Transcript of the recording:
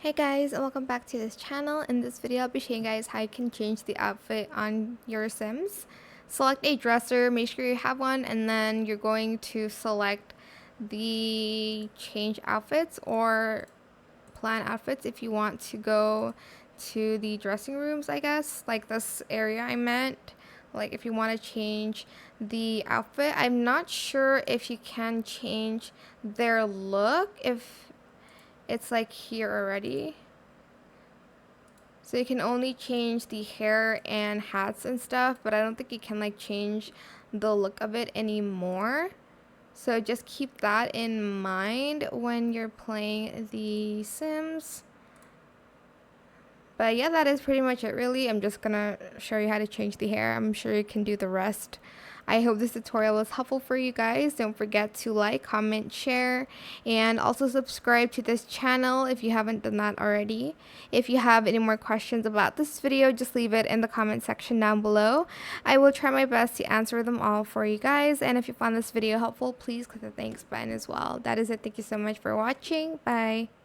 Hey guys, and welcome back to this channel. In this video, I'll be showing you guys how you can change the outfit on your Sims. Select a dresser, make sure you have one, and then you're going to select the change outfits or plan outfits if you want to go to the dressing rooms, I guess, like this area I meant. Like if you want to change the outfit, I'm not sure if you can change their look if it's like here already. So you can only change the hair and hats and stuff, but I don't think you can like change the look of it anymore. So just keep that in mind when you're playing the Sims. But yeah, that is pretty much it really. I'm just gonna show you how to change the hair. I'm sure you can do the rest. I hope this tutorial was helpful for you guys. Don't forget to like, comment, share, and also subscribe to this channel if you haven't done that already. If you have any more questions about this video, just leave it in the comment section down below. I will try my best to answer them all for you guys. And if you found this video helpful, please click the thanks button as well. That is it. Thank you so much for watching. Bye.